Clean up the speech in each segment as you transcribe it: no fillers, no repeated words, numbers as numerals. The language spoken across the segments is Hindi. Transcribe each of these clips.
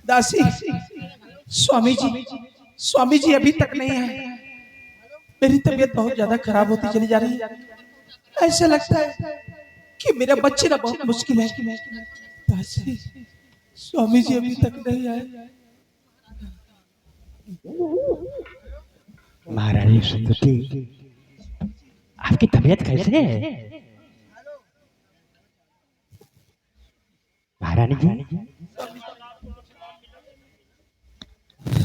दासी, स्वामी जी अभी तक नहीं है। मेरी तबीयत बहुत ज्यादा खराब होती चली जा रही है। ऐसा लगता है कि मेरा बच्चे ना बहुत मुश्किल है। दासी, स्वामी जी अभी तक नहीं आए। महारानी सुंदरी, आपकी तबीयत कैसे है? महारानी जी,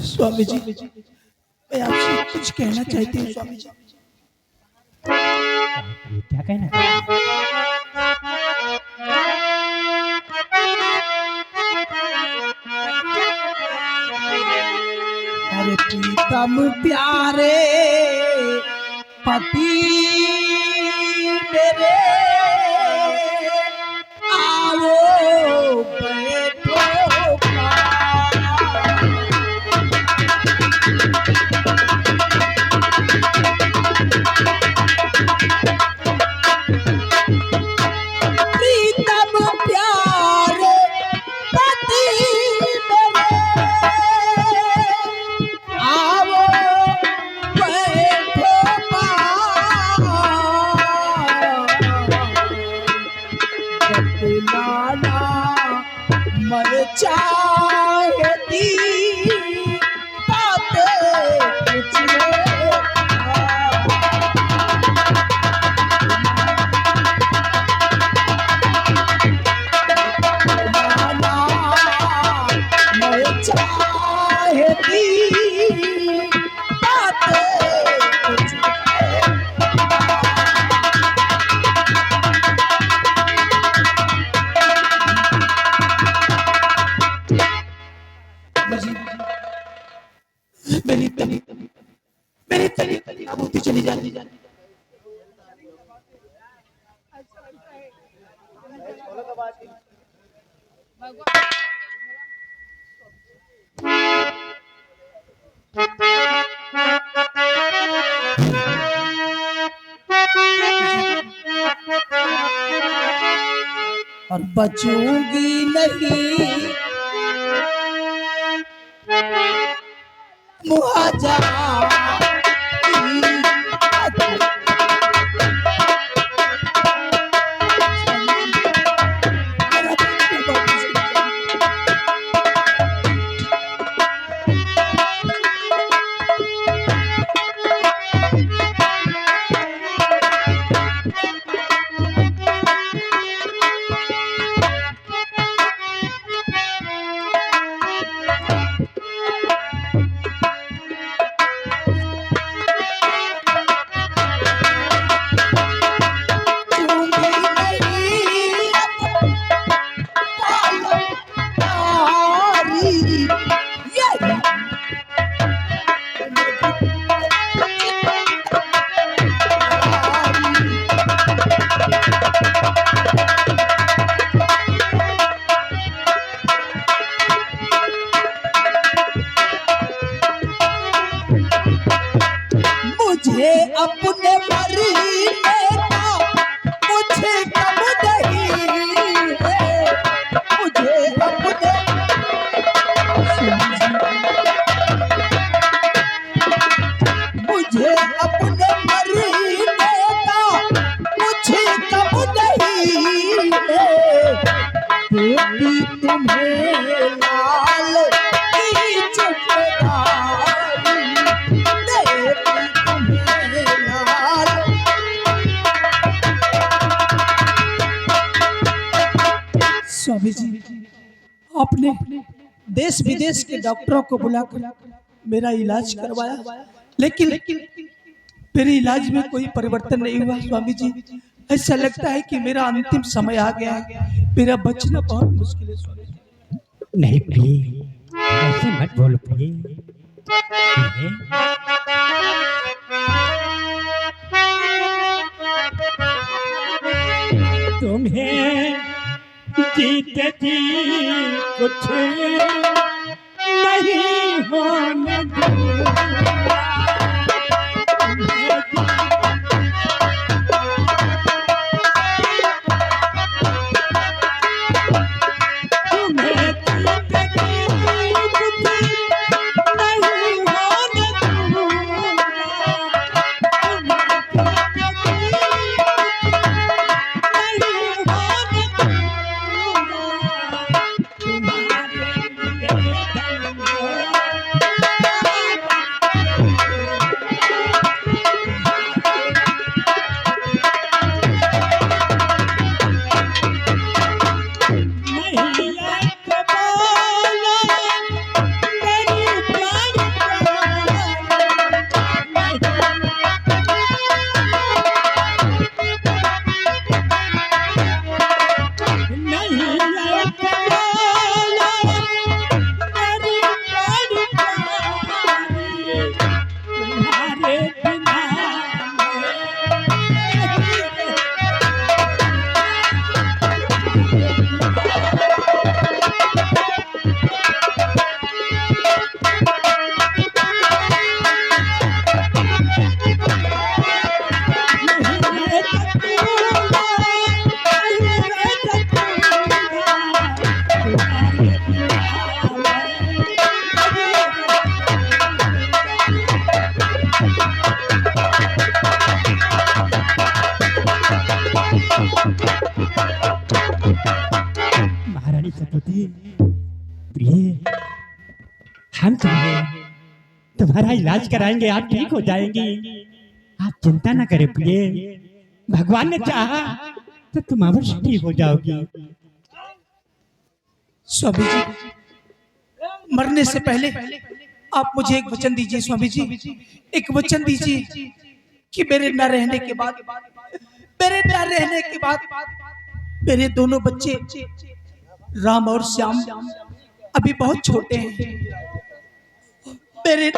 स्वामी जी, मैं आपसे कुछ कहना चाहती हूँ। स्वामी जी, ये क्या कहना है? अरे प्रीतम प्यारे पति मेरे, आओ बैठो प्रीतम प्यारे पति चाहती बातें कुछ मैं चाहती बातें कुछ मेरी तली मेरी तली खराब होती चली जा रही है। और बचूंगी नहीं मुहाजा मुझे अपने मरने का मुझे कब नहीं है। मुझे अपने मरने का मुझे कब नहीं है। बेटी तुम्हें लाल की चुपदारी, बेटी तुम्हें लाल। स्वामी जी, आपने देश विदेश के डॉक्टरों को बुलाकर मेरा इलाज करवाया, लेकिन मेरे इलाज में कोई परिवर्तन नहीं हुआ। स्वामी जी, ऐसा लगता है कि मेरा अंतिम समय आ गया है। मेरा बचना बहुत मुश्किल है। स्वामी जी, नहीं प्रिय, ऐसे मत बोलो प्रिय। तुम्हें जीते जी कुछ नहीं होने दूंगा। तुम्हें तकलीफ नहीं होने दूंगा। महारानी सतवती, प्रिय, हम तुम्हारा इलाज कराएंगे, आप ठीक हो जाएंगी। आप चिंता ना करें प्रिय, भगवान ने चाहा तो तुम अवश्य ठीक हो जाओगी। स्वामी जी, मरने से पहले आप मुझे एक वचन दीजिए। स्वामी जी, एक वचन दीजिए कि मेरे न रहने के बाद, मेरे दोनों बच्चे राम और श्याम अभी बहुत छोटे हैं। मेरे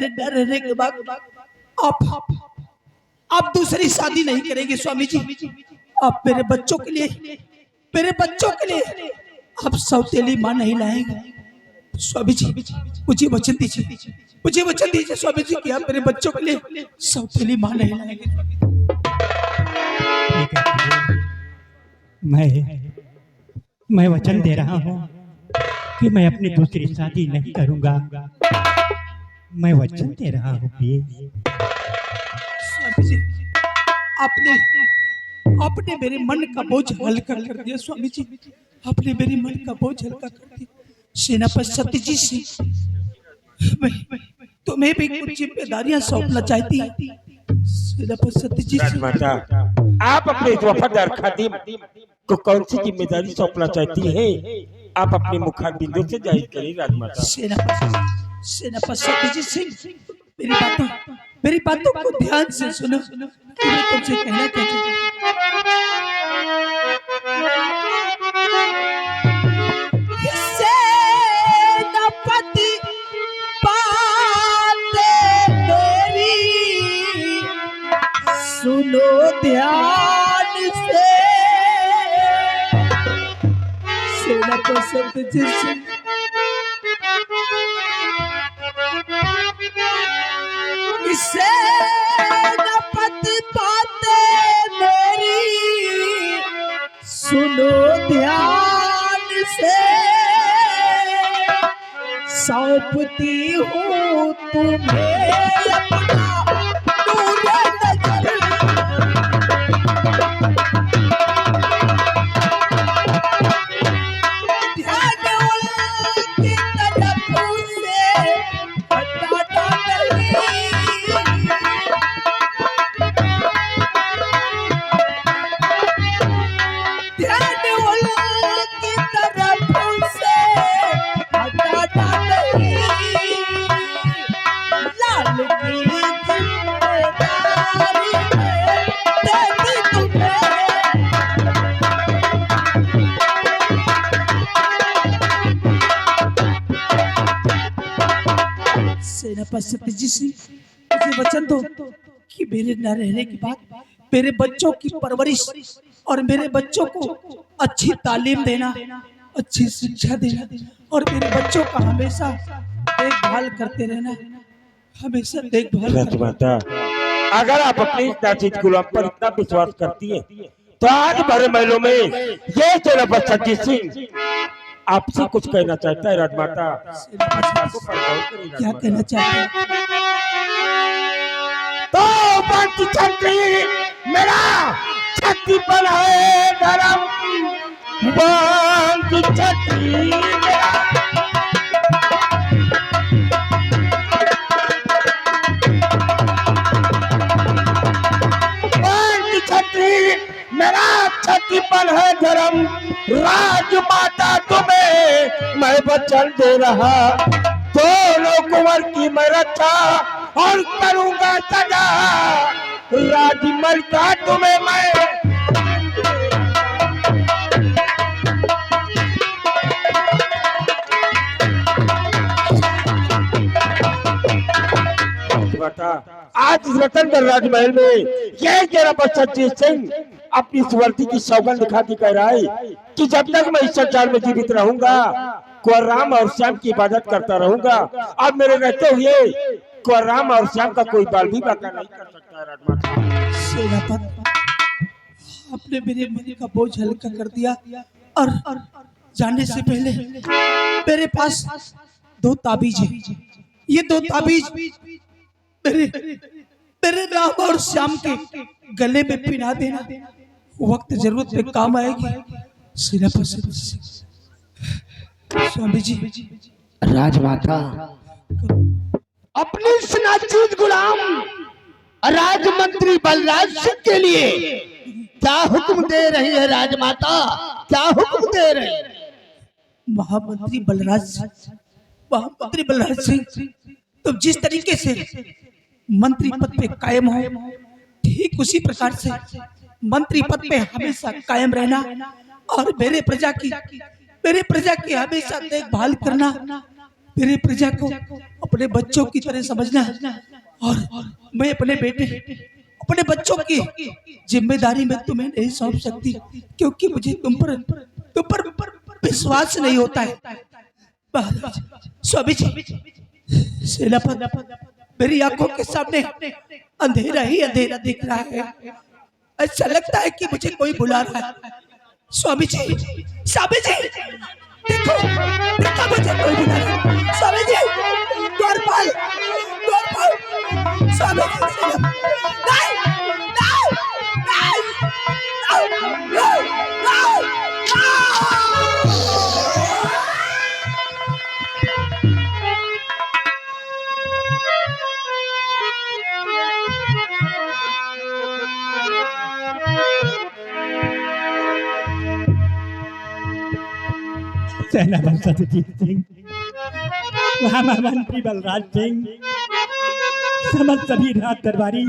न रहने के बाद आप दूसरी शादी नहीं करेंगे। स्वामी जी, आप मेरे बच्चों के लिए आप सौतेली मां नहीं लाएंगे। स्वामी जी, मुझे वचन दीजिए स्वामी जी कि आप मेरे बच्चों के लिए सौतेली मां नहीं लाएंगे। मैं वचन दे रहा हूँ कि मैं अपनी दूसरी शादी नहीं करूंगा। मैं वचन दे रहा हूँ प्रिय। स्वामी जी, आपने मेरे मन का बोझ हल्का कर दिया। स्वामी जी, आपने मेरे मन का बोझ हल्का कर दिया। सेनापति सत्यजीत सिंह, तुम्हें भी कुछ जिम्मेदारियां सौंपना चाहती है। सेनापति सत्यजीत सिंह, राजमाता, आप अपने इस वफादार खादिम को कौन सी जिम्मेदारी सौंपना चाहती है? आप अपने मुखारबिंदों से जाहिर करें राजमाता। सेनापति सत्यजीत सिंह, मेरी बातों को ध्यान से सुनो। मैं तुमसे कहना चाहती हूँ, सेनापति बातें मेरी सुनो ध्यान से। सेनापति सत्यजीत सिंह, सेनापति बातें मेरी सुनो ध्यान से। सौंपती हूँ तुम्हें अपना नूरे नजर। ध्यान उनकी तरफ से हटाना नहीं। ध्यान उनकी तरफ से हटाना नहीं। लाल की जिम्मेदारी है देती तुम्हें। सेनापति सत्यजीत सिंह, मुझे वचन दो कि मेरे न रहने के बाद मेरे बच्चों की परवरिश और मेरे बच्चों को अच्छी तालीम देना, अच्छी शिक्षा देना और मेरे बच्चों का हमेशा देखभाल करते रहना, हमेशा देखभाल करना। राजमाता, अगर आप अपने इस नाचीज गुलाम पर इतना विश्वास करती है तो आज भरे महलों में ये तेरा बच्चा जीत सिंह आपसे कुछ कहना चाहता है। राजमाता, आपको पर गौर करिए क्या राजमाता। कहना चाहते हैं? तो बंटी छत्री मेरा छत्री पर है धर्म, बंटी छत्री मेरा बंटी छत्री मेरा छत्री पर है धर्म, राजमाता तुम्हें मैं वचन दे रहा, दोनों कुंवर की मैं रक्षा और करूंगा सदा, राजमल का तुम्हें मैं आज इस रतनगढ़ राजमहल में ये तेरा बच्चा जीत सिंह अपनी सुवर्ती की सौगंध दिखा के कह रहा है कि जब तक मैं इस संसार में जीवित रहूंगा कुंवर राम और श्याम की इबादत करता रहूंगा, और मेरे रहते हुए कुंवर राम और श्याम का कोई बाल भी बाका नहीं कर सकता है। राजमाता, सेनापति, आपने मेरे मन का बोझ हल्का कर दिया, और जाने से पहले मेरे पास 2 ताबीज है। ये 2 ताबीज मेरे राम और श्याम के गले में पिना देना, वक्त जरूरत पे काम आएगी। सेनापति, स्वामी जी, राजमाता, अपने नाचीज गुलाम राजमंत्री बलराज सिंह के लिए क्या हुक्म दे रही है? राजमाता, क्या हुक्म दे रही है? महामंत्री बलराज सिंह, तुम जिस तरीके से मंत्री पद पे कायम हो, ठीक उसी प्रकार से मंत्री पद पे हमेशा कायम रहना, और मेरे प्रजा की हमेशा देखभाल करना, मेरे प्रजा को अपने बच्चों की तरह समझना, और मैं अपने बच्चों की जिम्मेदारी में तुम्हें नहीं सौंप सकती, क्योंकि मुझे तुम पर विश्वास नहीं होता है। स्वामी जी, सेनापति, मेरी आंखों के सामने अंधेरा ही अंधेरा दिख रहा है, ऐसा लगता है कि मुझे कोई बुला रहा है। स्वामी जी, देखो मुझे कोई बुला रहा है। स्वामी जी, द्वारपाल, स्वामी जी, सेनापति जीत सिंह, महामंत्री बलराज सिंह, समस्त सभी राज दरबारी,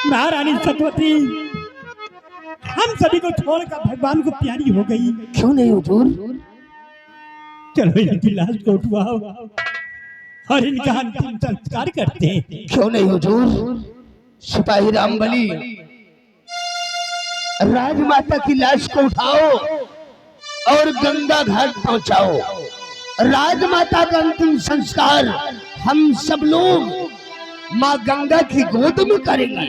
महारानी सतवती, हम सभी को छोड़कर भगवान को प्यारी हो गई। क्यों नहीं हुजूर? चलो इनकी लाश को उठवाओ और इनका अंतिम संस्कार करते हैं। क्यों नहीं हुजूर? सिपाही रामबली, राजमाता की लाश को उठाओ और गंगा घाट पहुंचाओ। राजमाता का अंतिम संस्कार हम सब लोग माँ गंगा की गोद में करेंगे।